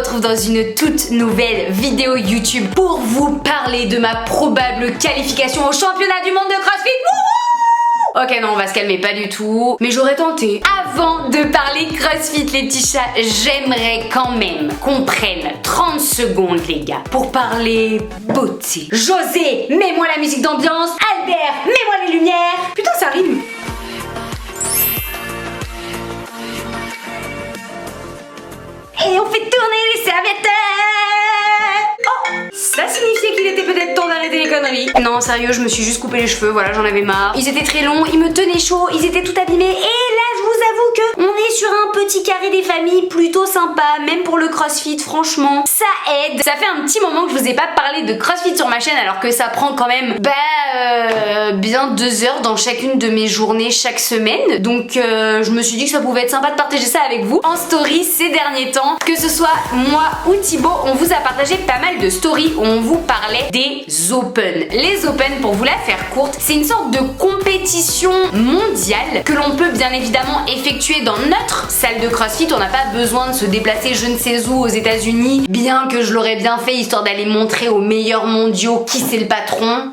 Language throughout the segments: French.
retrouve dans une toute nouvelle vidéo YouTube pour vous parler de ma probable qualification au championnat du monde de CrossFit. Ok, non, on va se calmer, pas du tout. Mais j'aurais tenté. Avant de parler CrossFit, les petits chats, j'aimerais quand même qu'on prenne 30 secondes, les gars, pour parler beauté. José, mets-moi la musique d'ambiance. Albert, mets-moi les lumières. Putain, ça rime. Et on fait tourner les serviettes. Oh, ça signifiait qu'il était peut-être temps d'arrêter les conneries. Non, sérieux, je me suis juste coupé les cheveux, voilà, j'en avais marre. Ils étaient très longs, ils me tenaient chaud, ils étaient tout abîmés. Et là, je vous avoue que on est sur un petit carré des familles plutôt sympa, même pour le CrossFit, franchement. Ça aide. Ça fait un petit moment que je vous ai pas parlé de CrossFit sur ma chaîne, alors que ça prend quand même, bien 2 heures dans chacune de mes journées chaque semaine. Donc, je me suis dit que ça pouvait être sympa de partager ça avec vous en story ces derniers temps. Que ce soit moi ou Thibaut, on vous a partagé pas mal de stories où on vous parlait des Open. Les Open, pour vous la faire courte, c'est une sorte de compétition mondiale que l'on peut bien évidemment effectuer dans notre salle de CrossFit. On n'a pas besoin de se déplacer je ne sais où aux États-Unis, bien que je l'aurais bien fait histoire d'aller montrer aux meilleurs mondiaux qui c'est le patron.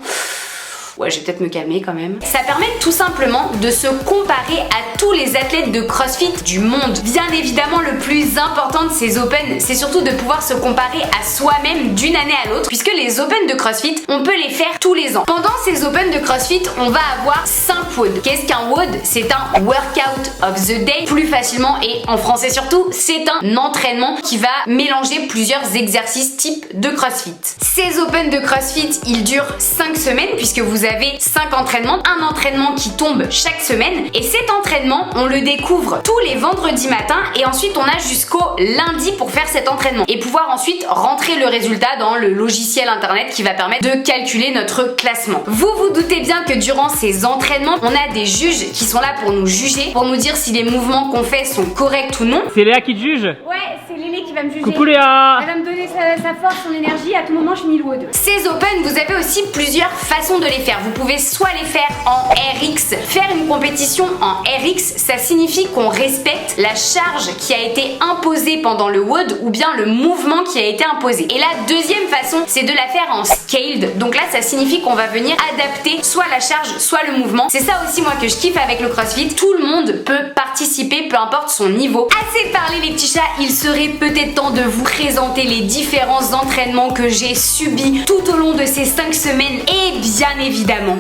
Ouais, je vais peut-être me calmer quand même. Ça permet tout simplement de se comparer à tous les athlètes de CrossFit du monde. Bien évidemment, le plus important de ces Open, c'est surtout de pouvoir se comparer à soi-même d'une année à l'autre, puisque les Open de CrossFit, on peut les faire tous les ans. Pendant ces Open de CrossFit, on va avoir 5 WOD. Qu'est-ce qu'un WOD? C'est un Workout of the Day, plus facilement, et en français surtout, c'est un entraînement qui va mélanger plusieurs exercices type de CrossFit. Ces Open de CrossFit, ils durent 5 semaines, puisque vous avez 5 entraînements, un entraînement qui tombe chaque semaine, et cet entraînement on le découvre tous les vendredis matins, et ensuite on a jusqu'au lundi pour faire cet entraînement et pouvoir ensuite rentrer le résultat dans le logiciel internet qui va permettre de calculer notre classement. Vous vous doutez bien que durant ces entraînements, on a des juges qui sont là pour nous juger, pour nous dire si les mouvements qu'on fait sont corrects ou non. C'est Léa qui te juge? Ouais, c'est Lélé qui va me juger. Coucou Léa. Elle va me donner sa force, son énergie, à tout moment je finis le WOD. Ces Open, vous avez aussi plusieurs façons de les faire. Vous pouvez soit les faire en RX. Faire une compétition en RX, ça signifie qu'on respecte la charge qui a été imposée pendant le WOD ou bien le mouvement qui a été imposé. Et la deuxième façon, c'est de la faire en scaled. Donc là, ça signifie qu'on va venir adapter soit la charge, soit le mouvement. C'est ça aussi moi que je kiffe avec le CrossFit. Tout le monde peut participer, peu importe son niveau. Assez parlé les petits chats, il serait peut-être temps de vous présenter les différents entraînements que j'ai subis tout au long de ces 5 semaines. Et bien évidemment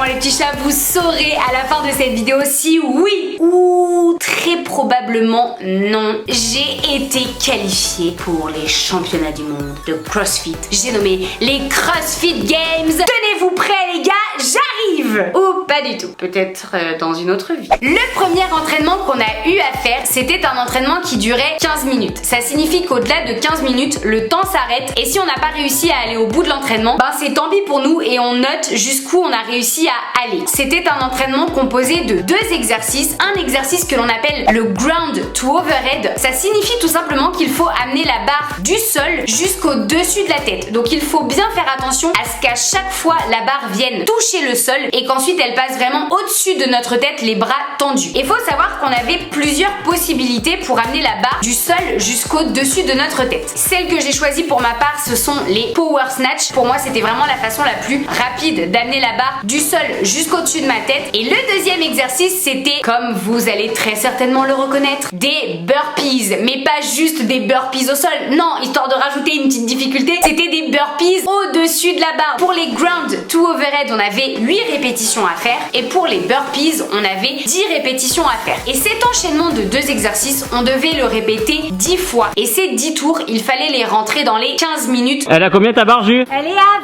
les petits chats, vous saurez à la fin de cette vidéo si oui ou très probablement non, j'ai été qualifiée pour les championnats du monde de CrossFit. J'ai nommé les CrossFit Games. Tenez-vous prêts les gars, j'arrive! Ou pas du tout, peut-être dans une autre vie. Le premier entraînement qu'on a eu à faire, c'était un entraînement qui durait 15 minutes. Ça signifie qu'au-delà de 15 minutes, le temps s'arrête, et si on n'a pas réussi à aller au bout de l'entraînement, ben c'est tant pis pour nous et on note jusqu'où on a réussi à aller. C'était un entraînement composé de 2 exercices. Un exercice que l'on appelle le ground to overhead. Ça signifie tout simplement qu'il faut amener la barre du sol jusqu'au dessus de la tête. Donc il faut bien faire attention à ce qu'à chaque fois la barre vienne toucher le sol et qu'ensuite elle passe vraiment au-dessus de notre tête, les bras tendus. Il faut savoir qu'on avait plusieurs possibilités pour amener la barre du sol jusqu'au dessus de notre tête. Celle que j'ai choisie pour ma part, ce sont les power snatch. Pour moi, c'était vraiment la façon la plus rapide d'amener la barre du sol jusqu'au-dessus de ma tête. Et le deuxième exercice, c'était, comme vous allez très certainement le reconnaître, des burpees. Mais pas juste des burpees au sol, non, histoire de rajouter une petite difficulté, c'était des burpees au-dessus de la barre. Pour les ground to overhead, on avait 8 répétitions à faire, et pour les burpees, on avait 10 répétitions à faire. Et cet enchaînement de 2 exercices, on devait le répéter 10 fois. Et ces 10 tours, il fallait les rentrer dans les 15 minutes. Elle a combien ta barre, Jus? Elle est à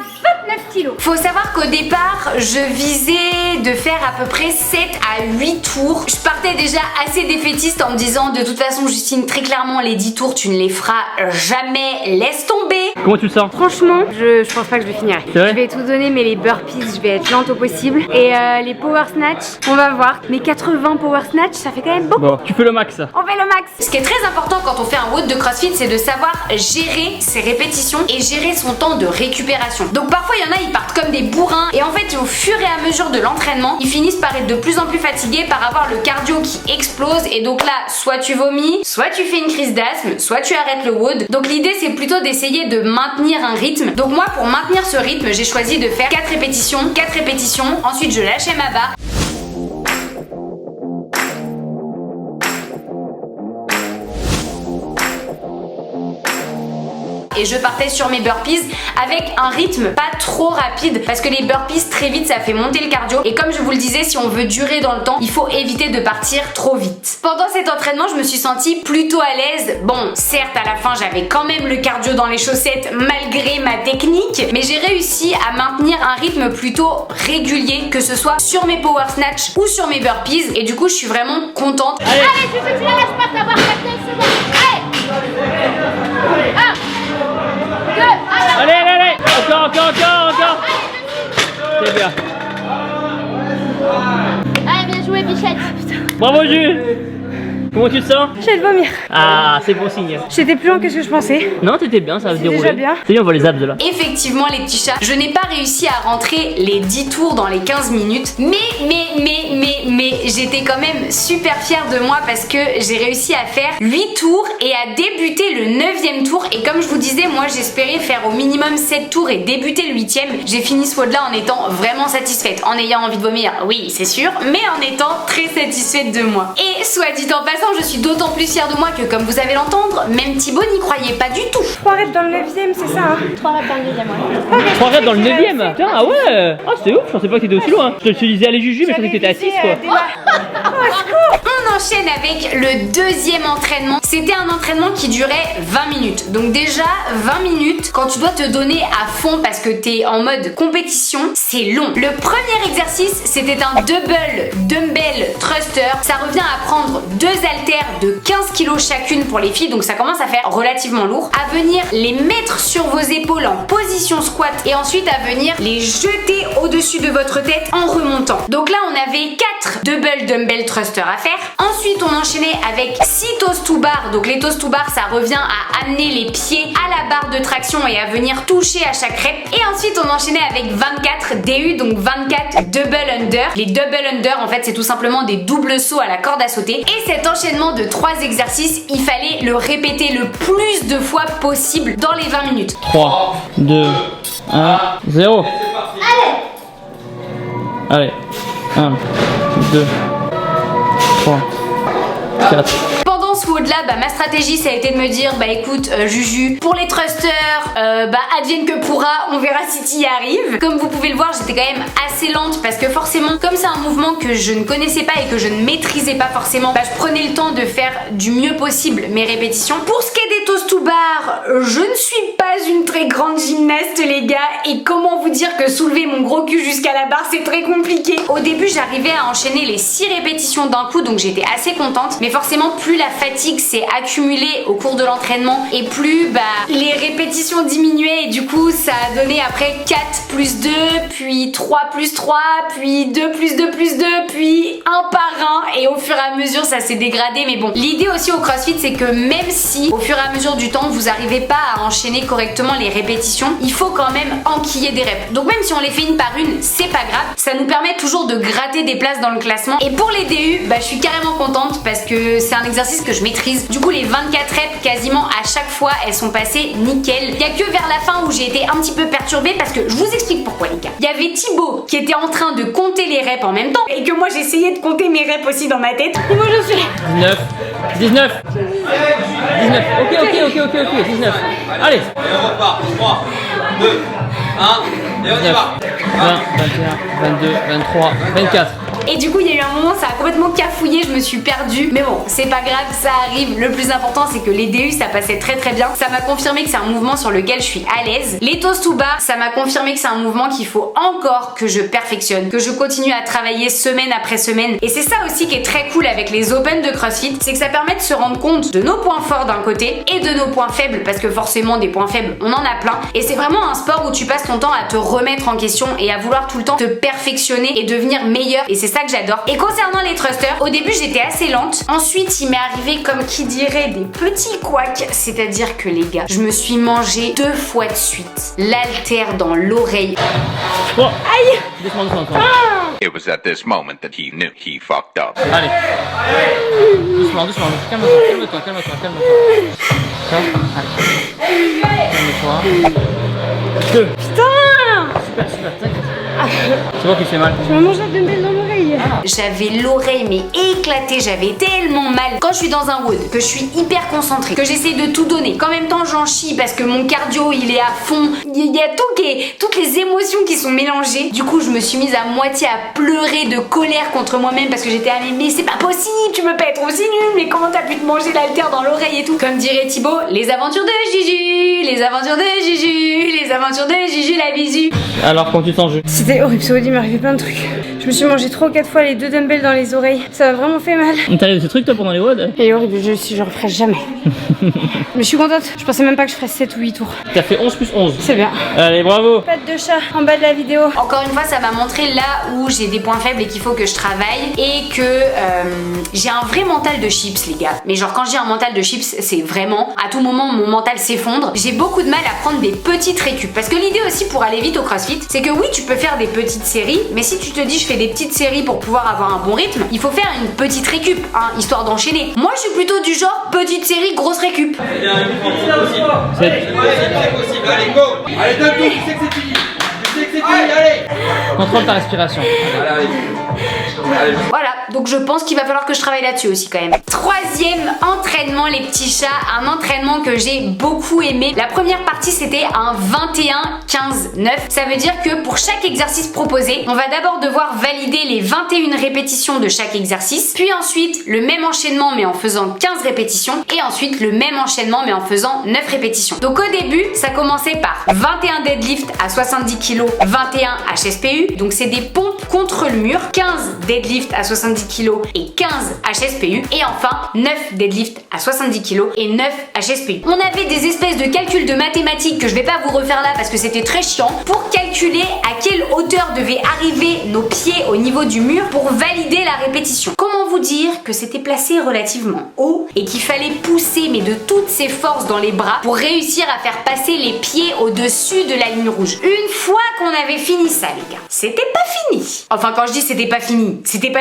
29 kilos. Faut savoir qu'au départ, je visais de faire à peu près 7 à 8 tours. Je partais déjà assez défaitiste en me disant, de toute façon Justine, très clairement les 10 tours tu ne les feras jamais, laisse tomber. Comment tu le sens? Franchement, je pense pas que je vais finir. C'est vrai? Je vais tout donner, mais les burpees, je vais être lente au possible. Et les power snatch, on va voir. Mais 80 power snatch, ça fait quand même beaucoup. Bon, tu fais le max. On fait le max. Ce qui est très important quand on fait un WOD de CrossFit, c'est de savoir gérer ses répétitions et gérer son temps de récupération. Donc parfois il y en a, ils partent comme des bourrins et en fait, au fur et à mesure de l'entraînement, ils finissent par être de plus en plus fatigués, par avoir le cardio qui explose et donc là, soit tu vomis, soit tu fais une crise d'asthme, soit tu arrêtes le WOD. Donc l'idée, c'est plutôt d'essayer de maintenir un rythme. Donc moi, pour maintenir ce rythme, j'ai choisi de faire 4 répétitions, ensuite je lâchais ma barre. Et je partais sur mes burpees avec un rythme pas trop rapide parce que les burpees très vite ça fait monter le cardio et comme je vous le disais, si on veut durer dans le temps, il faut éviter de partir trop vite. Pendant cet entraînement, je me suis sentie plutôt à l'aise. Bon, certes à la fin j'avais quand même le cardio dans les chaussettes malgré ma technique, mais j'ai réussi à maintenir un rythme plutôt régulier, que ce soit sur mes power snatch ou sur mes burpees et du coup je suis vraiment contente. Allez, je sais que tu la lâches pas, t'avoir 4 secondes. Allez, Allez, encore. C'est bien. allez, bien joué, Bichette. Bravo, Jules. Comment tu te sens? J'ai de vomir. Ah, c'est bon signe. J'étais plus loin que ce que je pensais. Non, t'étais bien, ça va se dérouler. déjà bien. C'est bien, on voit les abs là. Effectivement les petits chats, je n'ai pas réussi à rentrer les 10 tours dans les 15 minutes, mais j'étais quand même super fière de moi parce que j'ai réussi à faire 8 tours et à débuter le 9e tour et comme je vous disais, moi j'espérais faire au minimum 7 tours et débuter le 8e. J'ai fini ce WOD là en étant vraiment satisfaite, en ayant envie de vomir, oui c'est sûr, mais en étant très satisfaite de moi. Et soit dit en passant, je suis d'autant plus fière de moi que comme vous allez l'entendre, même Thibaut n'y croyait pas du tout. 3 reps dans le 9e, c'est ça hein? 3 reps dans le deuxième, ouais. 3 reps dans le 9e. Putain, ah ouais. Ah, c'est ouf, je pensais pas que t'étais aussi loin. Je te disais allez Juju, mais je pensais que t'étais à 6 quoi. On enchaîne avec le 2e entraînement. C'était un entraînement qui durait 20 minutes. Donc déjà 20 minutes quand tu dois te donner à fond parce que t'es en mode compétition, c'est long. Le premier exercice, c'était un double dumbbell thruster. Ça revient à prendre 2 haltères de 15 kg chacune pour les filles, donc ça commence à faire relativement lourd. À venir les mettre sur vos épaules en position squat et ensuite à venir les jeter au-dessus de votre tête en remontant. Donc là, on avait 4 double dumbbell thruster à faire. Ensuite, on enchaînait avec 6 toes to bar. Donc les toes to bar, ça revient à amener les pieds à la barre de traction et à venir toucher à chaque rep. Et ensuite, on enchaînait avec 24 DU, donc 24 double under. Les double under, en fait, c'est tout simplement des doubles sauts à la corde à sauter. Et cet enchaînement de 3 exercices, il fallait le répéter le plus de fois possible dans les 20 minutes. 3, 2, 1, 0. Allez. 1, 2, 3, 4. Pendant ce WOD là, ma stratégie ça a été de me dire écoute Juju, pour les thrusters, advienne que pourra, on verra si tu y arrives. Comme vous pouvez le voir, j'étais quand même assez lente parce que forcément, comme c'est un mouvement que je ne connaissais pas et que je ne maîtrisais pas forcément, je prenais le temps de faire du mieux possible mes répétitions. Pour ce qui est des toes to bar, je ne suis pas une très grande gymnaste les gars, et comment vous dire que soulever mon gros cul jusqu'à la barre c'est très compliqué. Au début j'arrivais à enchaîner les 6 répétitions d'un coup, donc j'étais assez contente, mais forcément plus la fatigue s'est accumulée au cours de l'entraînement et plus les répétitions diminuaient et du coup ça a donné après 4 plus 2, puis 3 plus 3, puis 2 plus 2 plus 2, puis 1 par 1 et au fur et à mesure ça s'est dégradé. Mais bon, l'idée aussi au CrossFit c'est que même si au fur et à mesure du temps vous n'arrivez pas à enchaîner correctement les répétitions, il faut quand même enquiller des reps. Donc même si on les fait une par une, c'est pas grave, ça nous permet toujours de gratter des places dans le classement. Et pour les DU, je suis carrément contente parce que c'est un exercice que je maîtrise. Du coup les 24 reps quasiment à chaque fois elles sont passées nickel. Il y a que vers la fin où j'ai été un petit peu perturbée parce que je vous explique pourquoi les gars. Il y avait Thibaut qui était en train de compter les reps en même temps et que moi j'essayais de compter mes reps aussi dans ma tête. Et moi je suis 19. Ok, 19. Allez. Et on repart. 3, 2, 1, et on y va. 20, 21, 22, 23, 24. Et du coup il y a eu un moment, ça a complètement cafouillé, je me suis perdue. Mais bon, c'est pas grave, ça arrive. Le plus important c'est que les DU ça passait très très bien. Ça m'a confirmé que c'est un mouvement sur lequel je suis à l'aise. Les toes to bar, ça m'a confirmé que c'est un mouvement qu'il faut encore que je perfectionne, que je continue à travailler semaine après semaine. Et c'est ça aussi qui est très cool avec les Open de CrossFit, c'est que ça permet de se rendre compte de nos points forts d'un côté et de nos points faibles, parce que forcément des points faibles on en a plein. Et c'est vraiment un sport où tu passes ton temps à te remettre en question et à vouloir tout le temps te perfectionner et devenir meilleur. Et c'est ça ça que j'adore. Et concernant les thrusters, au début j'étais assez lente. Ensuite il m'est arrivé comme qui dirait des petits couacs. C'est-à-dire que les gars, je me suis mangé 2 fois de suite l'haltère dans l'oreille. Oh. Aïe. Doucement. It was at this moment that he knew he fucked up. Allez. Doucement. Calme-toi. Tiens, allez. Calme-toi. 2. Putain. Super, t'inquiète. C'est moi qui fais mal. Je me mange un dumbbell dans l'oreille. J'avais l'oreille mais éclatée, j'avais tellement mal. Quand je suis dans un WOD, que je suis hyper concentrée, que j'essaie de tout donner, qu'en même temps j'en chie parce que mon cardio il est à fond, il y a toutes les émotions qui sont mélangées. Du coup je me suis mise à moitié à pleurer de colère contre moi-même parce que j'étais à mais c'est pas possible, tu peux pas être aussi nul, mais comment t'as pu te manger l'haltère dans l'oreille et tout. Comme dirait Thibaut, les aventures de Juju, les aventures de Juju, les aventures de Juju la bisu. Alors quand tu t'en joues. C'était horrible, ce Audi m'est arrivé plein de trucs. Je me suis mangé 3 ou 4 fois les 2 dumbbells dans les oreilles. Ça m'a vraiment fait mal. T'as eu ce truc toi pendant les WOD? Et horrible, je referai jamais. Mais je suis contente, je pensais même pas que je ferais 7 ou 8 tours. T'as fait 11 plus 11. C'est bien. Allez, bravo. Patte de chat en bas de la vidéo. Encore une fois, ça m'a montré là où j'ai des points faibles et qu'il faut que je travaille et que j'ai un vrai mental de chips, les gars. Mais genre quand j'ai un mental de chips, c'est vraiment à tout moment mon mental s'effondre. J'ai beaucoup de mal à prendre des petites récup parce que l'idée aussi pour aller vite au CrossFit, c'est que oui, tu peux faire des petites séries, mais si tu te dis je fais des petites séries pour pouvoir avoir un bon rythme, il faut faire une petite récup, hein, histoire d'enchaîner. Moi, je suis plutôt du genre petite série, grosse récup. C'est possible. Allez, go. Allez, donne tout, tu sais que c'est fini. Allez. Contrôle ta respiration. Allez. Voilà, donc je pense qu'il va falloir que je travaille là-dessus aussi quand même. 3e entraînement les petits chats, un entraînement que j'ai beaucoup aimé. La première partie c'était un 21-15-9. Ça veut dire que pour chaque exercice proposé, on va d'abord devoir valider les 21 répétitions de chaque exercice, puis ensuite le même enchaînement mais en faisant 15 répétitions, et ensuite le même enchaînement mais en faisant 9 répétitions. Donc au début, ça commençait par 21 deadlift à 70 kg, 21 HSPU, donc c'est des pompes contre le mur, 15 deadlift à 70 kg et 15 HSPU, et enfin 9 deadlift à 70 kg et 9 HSPU. On avait des espèces de calculs de mathématiques que je vais pas vous refaire là parce que c'était très chiant, pour calculer à quelle hauteur devaient arriver nos pieds au niveau du mur pour valider la répétition. Comment vous dire que c'était placé relativement haut et qu'il fallait pousser mais de toutes ses forces dans les bras pour réussir à faire passer les pieds au-dessus de la ligne rouge. Une fois qu'on avait fini ça, les gars, c'était pas fini. Enfin, quand je dis c'était pas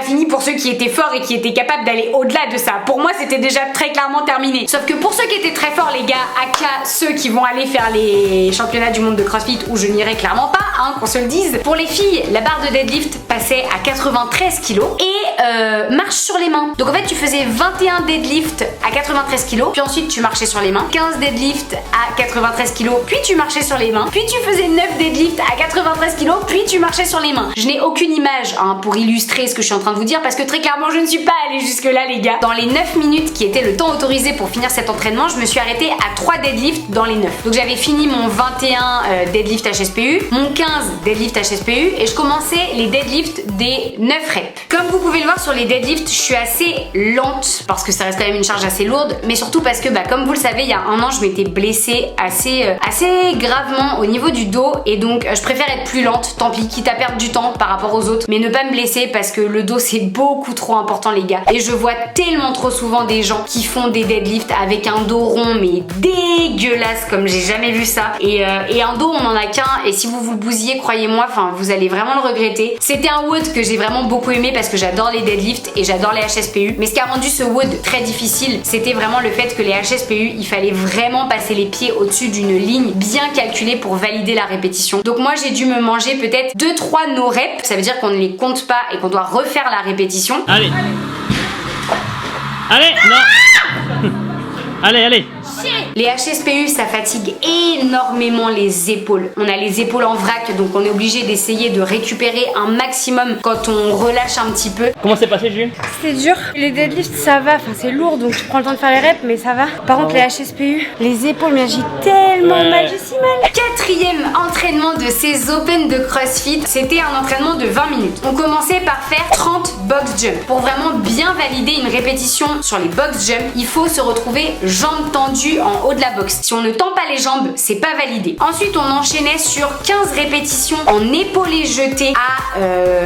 fini pour ceux qui étaient forts et qui étaient capables d'aller au-delà de ça. Pour moi, c'était déjà très clairement terminé. Sauf que pour ceux qui étaient très forts, les gars, aka ceux qui vont aller faire les championnats du monde de CrossFit où je n'irai clairement pas, hein, qu'on se le dise. Pour les filles, la barre de deadlift passait à 93 kg et marche sur les mains. Donc en fait, tu faisais 21 deadlift à 93 kg, puis ensuite tu marchais sur les mains, 15 deadlift à 93 kg, puis tu marchais sur les mains, puis tu faisais 9 deadlift à 93 kg, puis tu marchais sur les mains. Je n'ai aucune image hein, pour illustrer ce que je suis en train de vous dire parce que très clairement je ne suis pas allée jusque là, les gars. Dans les 9 minutes qui était le temps autorisé pour finir cet entraînement, je me suis arrêtée à 3 deadlifts dans les 9. Donc j'avais fini mon 21 deadlift HSPU, mon 15 deadlift HSPU et je commençais les deadlifts des 9 reps. Comme vous pouvez le voir sur les deadlifts, je suis assez lente parce que ça reste quand même une charge assez lourde, mais surtout parce que comme vous le savez, il y a un an je m'étais blessée assez gravement au niveau du dos et donc je préfère être plus lente, tant pis, quitte à perdre du temps par rapport aux autres, mais ne pas me blesser parce que le dos c'est beaucoup trop important, les gars. Et je vois tellement trop souvent des gens qui font des deadlifts avec un dos rond mais dégueulasse comme j'ai jamais vu ça. Et un dos on en a qu'un et si vous le bousillez, croyez-moi, vous allez vraiment le regretter. C'était un WOD que j'ai vraiment beaucoup aimé parce que j'adore les deadlifts et j'adore les HSPU. Mais ce qui a rendu ce WOD très difficile, c'était vraiment le fait que les HSPU, il fallait vraiment passer les pieds au-dessus d'une ligne bien calculée pour valider la répétition. Donc moi j'ai dû me manger peut-être 2-3 no reps. Ça veut dire qu'on ne les compte pas et qu'on doit refaire la répétition. Allez. Allez, non. Allez. Les HSPU, ça fatigue énormément les épaules. On a les épaules en vrac, donc on est obligé d'essayer de récupérer un maximum quand on relâche un petit peu. Comment c'est passé, Jules? C'était dur. Les deadlifts, ça va. C'est lourd, donc tu prends le temps de faire les reps, mais ça va. Par contre, les HSPU, les épaules, mais j'ai tellement mal, j'ai si mal. 4e entraînement de ces Open de CrossFit, c'était un entraînement de 20 minutes. On commençait par faire 30 box jump. Pour vraiment bien valider une répétition sur les box jump, il faut se retrouver jambes tendues tendu en haut de la box. Si on ne tend pas les jambes, c'est pas validé. Ensuite, on enchaînait sur 15 répétitions en épaulé jeté à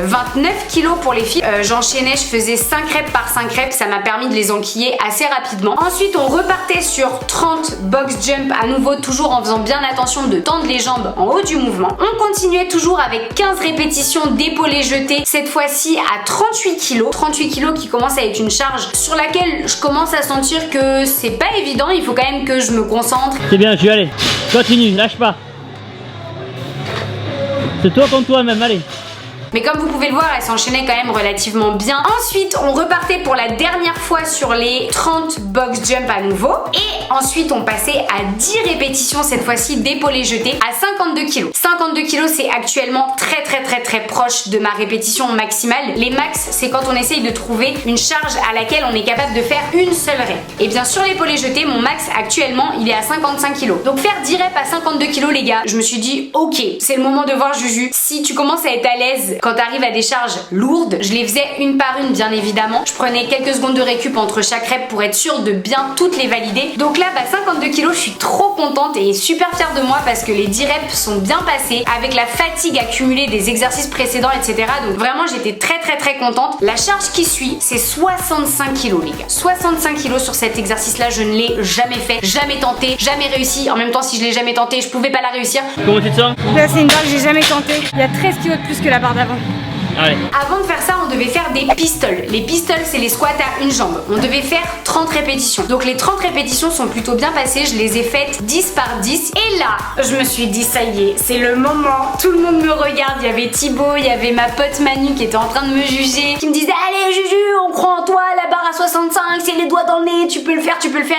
29 kg pour les filles. J'enchaînais, je faisais 5 reps par 5 reps, ça m'a permis de les enquiller assez rapidement. Ensuite, on repartait sur 30 box jump à nouveau, toujours en faisant bien attention de tendre les jambes en haut du mouvement. On continuait toujours avec 15 répétitions d'épaulé jeté, cette fois-ci à 38 kg. 38 kg qui commence à être une charge sur laquelle je commence à sentir que c'est pas évident, il faut quand même que je me concentre. C'est bien, je vais aller. Continue, lâche pas. C'est toi contre toi-même, allez. Mais comme vous pouvez le voir, elle s'enchaînait quand même relativement bien. Ensuite, on repartait pour la dernière fois sur les 30 box jump à nouveau. Et ensuite, on passait à 10 répétitions, cette fois-ci d'épaulé jeté à 52 kg. 52 kg, c'est actuellement très proche de ma répétition maximale. Les max, c'est quand on essaye de trouver une charge à laquelle on est capable de faire une seule rep. Et bien sur l'épaulé jeté, mon max actuellement, il est à 55 kg. Donc faire 10 reps à 52 kg, les gars, je me suis dit, ok, c'est le moment de voir Juju. Si tu commences à être à l'aise quand t'arrives à des charges lourdes, je les faisais une par une bien évidemment. Je prenais quelques secondes de récup entre chaque rep pour être sûre de bien toutes les valider. Donc là, 52 kg, je suis trop contente et super fière de moi parce que les 10 reps sont bien passés avec la fatigue accumulée des exercices précédents, etc. Donc vraiment, j'étais très contente. La charge qui suit, c'est 65 kg, les gars. 65 kg sur cet exercice-là, je ne l'ai jamais fait, jamais tenté, jamais réussi. En même temps, si je l'ai jamais tenté, je pouvais pas la réussir. Comment tu te sens? Là, c'est une barre que j'ai jamais tenté. Il y a 13 kg de plus que la barre d'avant. Allez. Avant de faire ça, on devait faire des pistoles. Les pistoles, c'est les squats à une jambe. On devait faire 30 répétitions. Donc les 30 répétitions sont plutôt bien passées. Je les ai faites 10 par 10. Et là, je me suis dit, ça y est, c'est le moment. Tout le monde me regarde. Il y avait Thibaut, il y avait ma pote Manu qui était en train de me juger, qui me disait, allez Juju, on croit en toi, la barre à 65, c'est les doigts dans le nez, tu peux le faire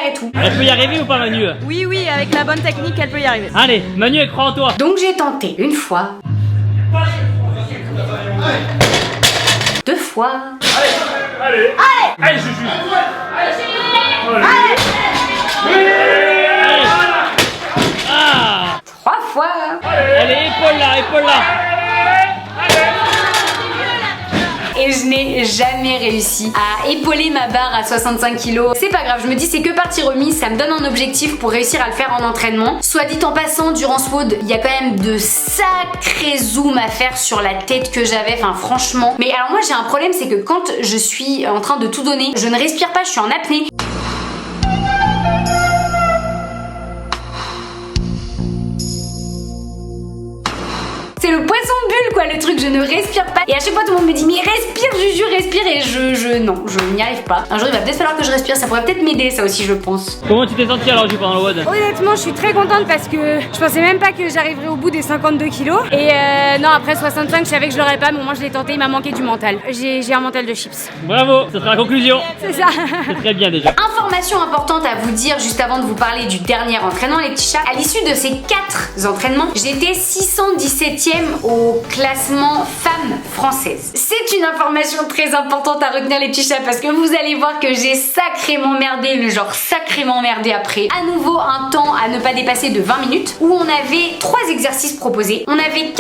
et tout. Elle peut y arriver ou pas, Manu? Oui, avec la bonne technique, elle peut y arriver. Allez, Manu, elle croit en toi. Donc j'ai tenté une fois. 2 fois. Allez, Juju. Ah. 3 fois. Allez, épaule là. Et je n'ai jamais réussi à épauler ma barre à 65 kg. C'est pas grave, je me dis c'est que partie remise, ça me donne un objectif pour réussir à le faire en entraînement. Soit dit en passant, durant ce WOD, il y a quand même de sacrés zooms à faire sur la tête que j'avais, enfin franchement. Mais alors moi j'ai un problème, c'est que quand je suis en train de tout donner, je ne respire pas, je suis en apnée. C'est le poisson bulle quoi, le truc, je ne respire pas. Et à chaque fois tout le monde me dit mais respire Juju, respire, et non, je n'y arrive pas. Un jour il va peut-être falloir que je respire, ça pourrait peut-être m'aider ça aussi je pense. Comment tu t'es senti alors, Juju, pendant le WOD? Honnêtement, je suis très contente parce que je pensais même pas que j'arriverais au bout des 52 kilos. Et non, après 65, je savais que je l'aurais pas, mais au moins je l'ai tenté, il m'a manqué du mental. J'ai un mental de chips. Bravo, ça sera la conclusion. C'est ça. C'est très bien déjà. Information importante à vous dire juste avant de vous parler du dernier entraînement les petits chats. À l'issue de ces 4 entraînements, j'étais 617e au classement femmes françaises. C'est une information très importante à retenir les petits chats parce que vous allez voir que j'ai sacrément merdé, le genre sacrément merdé après. À nouveau un temps à ne pas dépasser de 20 minutes où on avait 3 exercices proposés. On avait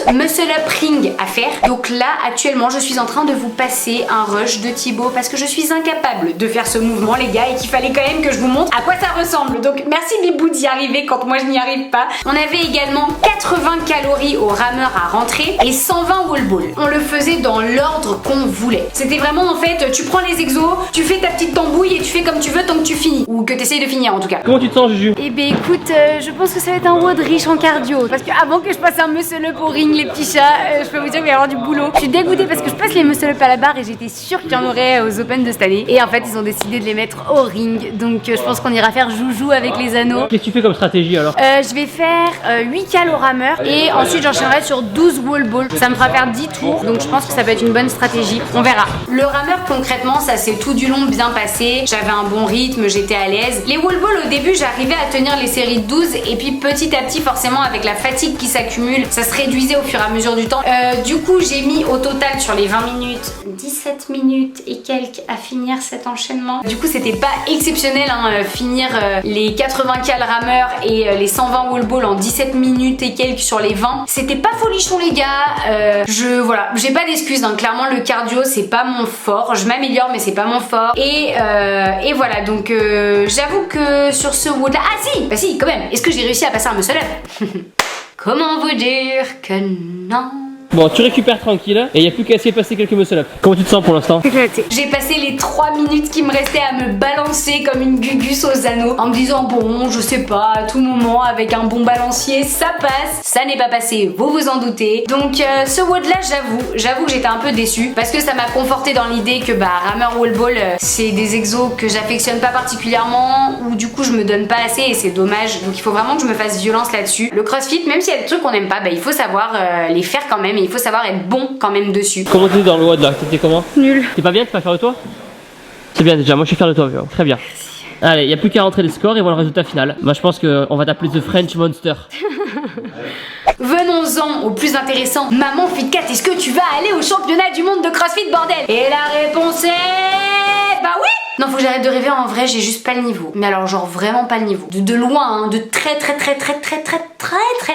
40 muscle up ring à faire. Donc là actuellement je suis en train de vous passer un rush de Thibaut parce que je suis incapable de faire ce mouvement les gars et qu'il fallait quand même que je vous montre à quoi ça ressemble. Donc merci Bibou d'y arriver quand moi je n'y arrive pas. On avait également 80 calories au rameur à rentrer et 120 wall ball. On le faisait dans l'ordre qu'on voulait. C'était vraiment en fait, tu prends les exos, tu fais ta petite tambouille et tu fais comme tu veux tant que tu finis. Ou que tu essayes de finir en tout cas. Comment tu te sens, Juju? Eh ben écoute, je pense que ça va être un WOD riche en cardio. Parce que avant que je passe un muscle up au ring, les petits chats, je peux vous dire qu'il va y avoir du boulot. Je suis dégoûtée parce que je passe les muscle up à la barre et j'étais sûre qu'il y en aurait aux Open de cette année. Et en fait, ils ont décidé de les mettre au ring. Donc je pense qu'on ira faire joujou avec les anneaux. Qu'est-ce que tu fais comme stratégie alors? Je vais faire 8 cal au rameur et ensuite j'enchaînerai sur 12 wall ball. Ça me fera faire 10 tours, donc je pense que ça peut être une bonne stratégie. On verra. Le rameur concrètement, ça s'est tout du long bien passé. J'avais un bon rythme, j'étais à l'aise. Les wall ball au début, j'arrivais à tenir les séries de 12 et puis petit à petit, forcément avec la fatigue qui s'accumule, ça se réduisait au fur et à mesure du temps. Du coup, j'ai mis au total sur les 20 minutes 17 minutes et quelques à finir cet enchaînement. Du coup, c'était pas exceptionnel finir les 80 cal rameur et les 120 wall ball en 17 minutes et quelques sur les 20. C'était pas folichon les gars. Voilà, j'ai pas d'excuses, hein. Clairement le cardio c'est pas mon fort. Je m'améliore mais c'est pas mon fort. Et voilà, donc j'avoue que sur ce wood là... Ah si, bah si quand même. Est-ce que j'ai réussi à passer un muscle up? Comment vous dire que non? Bon, tu récupères tranquille et il n'y a plus qu'à essayer de passer quelques muscle up. Comment tu te sens pour l'instant? J'ai passé les 3 minutes qui me restaient à me balancer comme une gugus aux anneaux en me disant bon, je sais pas, à tout moment avec un bon balancier ça passe. Ça n'est pas passé, vous vous en doutez. Donc ce WOD là, j'avoue que j'étais un peu déçue parce que ça m'a conforté dans l'idée que bah rameur wall ball c'est des exos que j'affectionne pas particulièrement ou du coup je me donne pas assez et c'est dommage. Donc il faut vraiment que je me fasse violence là-dessus. Le crossfit, même s'il y a des trucs qu'on n'aime pas, bah il faut savoir les faire quand même. Et il faut savoir être bon quand même dessus. Comment t'es dans le WOD là? T'étais comment? Nul. T'es pas bien? T'es pas fier de toi? C'est bien déjà, moi je suis fier de toi, très bien. Allez, il n'y a plus qu'à rentrer les scores et voir le résultat final. Moi je pense qu'on va t'appeler The French Monster. Venons-en au plus intéressant. Maman Fit4, est-ce que tu vas aller au championnat du monde de CrossFit bordel? Et la réponse est... Bah oui. Non, faut que j'arrête de rêver, en vrai j'ai juste pas le niveau. Mais alors genre vraiment pas le niveau. De loin, hein, de très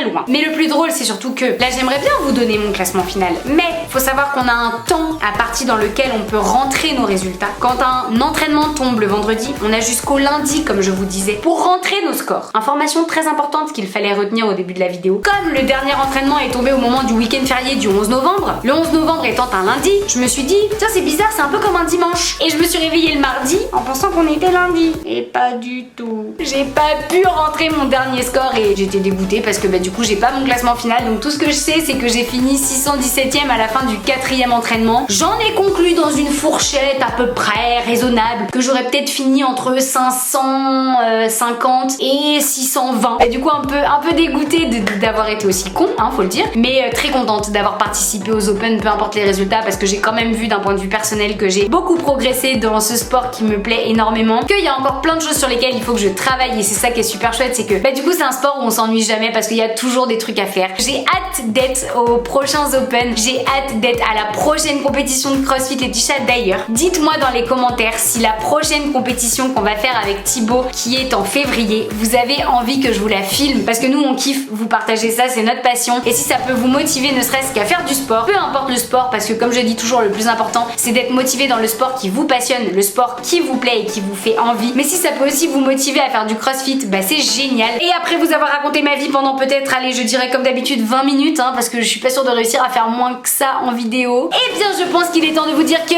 loin. Mais le plus drôle c'est surtout que là j'aimerais bien vous donner mon classement final. Mais faut savoir qu'on a un temps à partir dans lequel on peut rentrer nos résultats. Quand un entraînement tombe le vendredi, on a jusqu'au lundi comme je vous disais pour rentrer nos scores. Information très importante qu'il fallait retenir au début de la vidéo. Comme le dernier entraînement est tombé au moment du week-end férié du 11 novembre, le 11 novembre étant un lundi, je me suis dit tiens c'est bizarre, c'est un peu comme un dimanche. Et je me suis réveillée le mardi en pensant qu'on était lundi. Et pas du tout. J'ai pas pu rentrer mon dernier score et j'étais dégoûtée parce que bah du coup j'ai pas mon classement final. Donc tout ce que je sais c'est que j'ai fini 617ème à la fin du 4e entraînement. J'en ai conclu dans une fourchette à peu près raisonnable que j'aurais peut-être fini entre 550 et 620. Et du coup un peu dégoûtée d'avoir été aussi con, hein, faut le dire. Mais très contente d'avoir participé aux Open, peu importe les résultats, parce que j'ai quand même vu d'un point de vue personnel que j'ai beaucoup progressé dans ce sport qui me plaît énormément, qu'il y a encore plein de choses sur lesquelles il faut que je travaille et c'est ça qui est super chouette, c'est que bah du coup c'est un sport où on s'ennuie jamais parce qu'il y a toujours des trucs à faire. J'ai hâte d'être aux prochains Open, j'ai hâte d'être à la prochaine compétition de CrossFit les petits chats. D'ailleurs, dites-moi dans les commentaires si la prochaine compétition qu'on va faire avec Thibaut qui est en février, vous avez envie que je vous la filme parce que nous on kiffe vous partager ça, c'est notre passion et si ça peut vous motiver ne serait-ce qu'à faire du sport, peu importe le sport parce que comme je dis toujours le plus important c'est d'être motivé dans le sport qui vous passionne, le sport qui vous plaît et qui vous fait envie, mais si ça peut aussi vous motiver à faire du CrossFit, bah c'est génial. Et après vous avoir raconté ma vie pendant peut-être, allez je dirais comme d'habitude 20 minutes hein, parce que je suis pas sûre de réussir à faire moins que ça en vidéo, et bien je pense qu'il est temps de vous dire que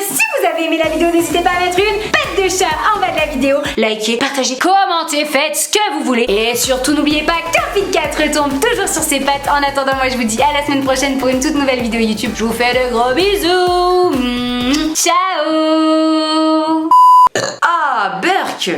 si vous avez aimé la vidéo n'hésitez pas à mettre une patte de chat en bas de la vidéo, likez, partagez, commentez, faites ce que vous voulez et surtout n'oubliez pas que Fit4 retombe toujours sur ses pattes. En attendant moi je vous dis à la semaine prochaine pour une toute nouvelle vidéo YouTube. Je vous fais de gros bisous. Ciao. Ah, Burk.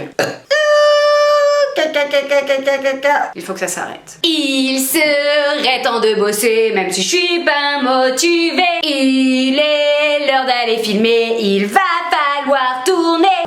Il faut que ça s'arrête. Il serait temps de bosser même si je suis pas motivée. Il est l'heure d'aller filmer, il va falloir tourner.